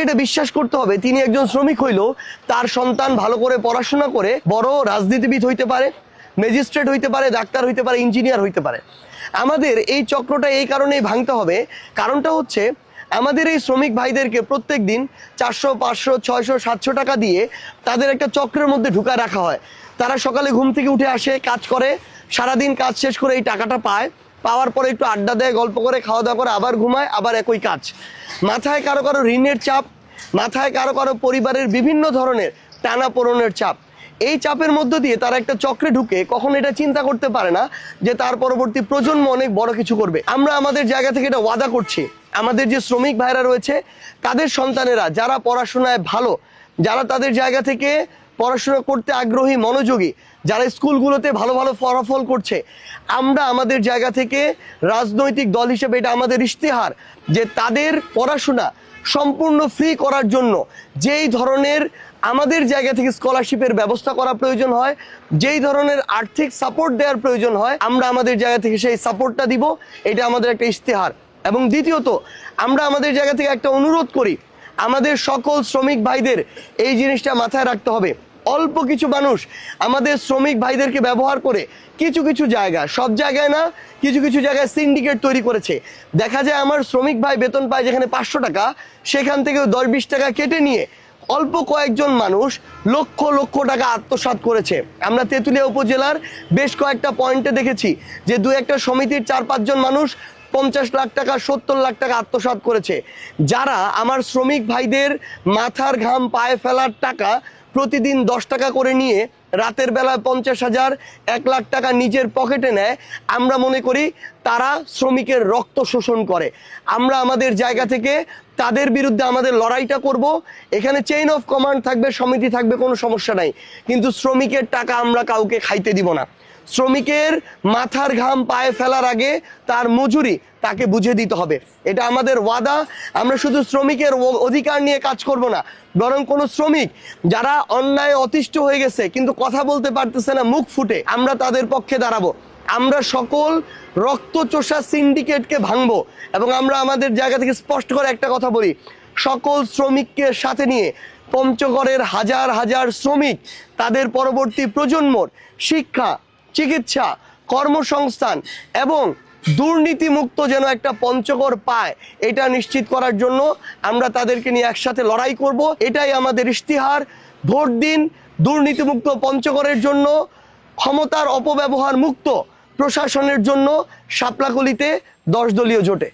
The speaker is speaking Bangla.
এটা বিশ্বাস করতে হবে তিনি একজন শ্রমিক হইলেও তার সন্তান ভালো করে পড়াশোনা করে বড় রাজনীতিবিদ হইতে পারে, ম্যাজিস্ট্রেট হইতে পারে, ডাক্তার হইতে পারে, ইঞ্জিনিয়ার হইতে পারে। আমাদের এই চক্রটা এই কারণেই ভাঙতে হবে, কারণটা হচ্ছে আমাদের এই শ্রমিক ভাইদেরকে প্রত্যেক দিন 400, 500, 600, 700 টাকা দিয়ে তাদের একটা চক্রের মধ্যে ঢুকায় রাখা হয়। তারা সকালে ঘুম থেকে উঠে আসে, কাজ করে, সারাদিন কাজ শেষ করে এই টাকাটা পায়, পাওয়ার পরে একটু আড্ডা দেয়, গল্প করে, খাওয়া দাওয়া করে, আবার ঘুমায়, আবার একই কাজ। মাথায় কারো কারো ঋণের চাপ, মাথায় কারো কারো পরিবারের বিভিন্ন ধরনের টানাপোড়েনের চাপ। এই চাপের মধ্য দিয়ে তারা একটা চক্রে ঢুকে কখন এটা চিন্তা করতে পারে না যে তার পরবর্তী প্রজন্ম অনেক বড় কিছু করবে। আমরা আমাদের জায়গা থেকে এটা ওয়াদা করছি, আমাদের যে শ্রমিক ভাইরা রয়েছে তাদের সন্তানেরা যারা পড়াশোনায় ভালো, যারা তাদের জায়গা থেকে পড়াশোনা করতে আগ্রহী, মনোযোগী, যারা স্কুলগুলোতে ভালো ভালো ফলাফল করছে, আমরা আমাদের জায়গা থেকে রাজনৈতিক দল হিসেবে এটা আমাদের ইশতেহার যে তাদের পড়াশোনা সম্পূর্ণ ফ্রি করার জন্য যেই ধরনের আমাদের জায়গা থেকে স্কলারশিপের ব্যবস্থা করা প্রয়োজন হয়, যেই ধরনের আর্থিক সাপোর্ট দেওয়ার প্রয়োজন হয়, আমরা আমাদের জায়গা থেকে সেই সাপোর্টটা দিব। এটা আমাদের একটা ইশতেহার। এবং দ্বিতীয়ত, আমরা আমাদের জায়গা থেকে একটা অনুরোধ করি, আমাদের সকল শ্রমিক ভাইদের এই জিনিসটা মাথায় রাখতে হবে। অল্প কিছু মানুষ আমাদের শ্রমিক ভাইদেরকে ব্যবহার করে কিছু কিছু জায়গা, সব জায়গায় না, কিছু কিছু জায়গায় সিন্ডিকেট তৈরি করেছে। দেখা যায় আমার শ্রমিক ভাই বেতন পায় যেখানে 500 টাকা, সেখান থেকে 10-20 টাকা কেটে নিয়ে অল্প কয়েকজন মানুষ লক্ষ লক্ষ টাকা আত্মসাৎ করেছে। আমরা তেঁতুলিয়া উপজেলার বেশ কয়েকটা পয়েন্টে দেখেছি যে 2-1টা সমিতির 4-5 জন মানুষ 50 লাখ টাকা, 70 লাখ টাকা আত্মসাৎ করেছে, যারা আমার শ্রমিক ভাইদের মাথার ঘাম পায়ে ফেলার টাকা প্রতিদিন 10 টাকা করে নিয়ে রাতের বেলায় 50,000, 1 লাখ টাকা নিজের পকেটে নেয়। আমরা মনে করি তারা শ্রমিকের রক্ত শোষণ করে। আমরা আমাদের জায়গা থেকে তাদের বিরুদ্ধে আমাদের লড়াইটা করব। এখানে চেইন অফ কমান্ড থাকবে, সমিতি থাকবে, কোনো সমস্যা নাই, কিন্তু শ্রমিকের টাকা আমরা কাউকে খাইতে দিব না। শ্রমিকের মাথার ঘাম পায়ে ফেলার আগে তার মজুরি তাকে বুঝে দিতে হবে, এটা আমাদের ওয়াদা। আমরা শুধু শ্রমিকের অধিকার নিয়ে কাজ করব না, বরং কোনো শ্রমিক যারা অন্যায় অতিষ্ঠ হয়ে গেছে কিন্তু কথা বলতে পারতেছে না মুখ ফুটে, আমরা তাদের পক্ষে দাঁড়াবো। আমরা সকল রক্তচোষা সিন্ডিকেটকে ভাঙবো এবং আমরা আমাদের জায়গা থেকে স্পষ্ট করে একটা কথা বলি, সকল শ্রমিককে সাথে নিয়ে পঞ্চগড়ের হাজার হাজার শ্রমিক তাদের পরবর্তী প্রজন্মর শিক্ষা, চিকিৎসা, কর্মসংস্থান এবং দুর্নীতিমুক্ত যেন একটা পঞ্চগড় পায়, এটা নিশ্চিত করার জন্য আমরা তাদেরকে নিয়ে একসাথে লড়াই করব। এটাই আমাদের ইশতেহার। ভোট দিন দুর্নীতিমুক্ত পঞ্চগড়ের জন্য, ক্ষমতার অপব্যবহার মুক্ত প্রশাসনের জন্য শাপলাকলিতে 10 দলীয় জোটে।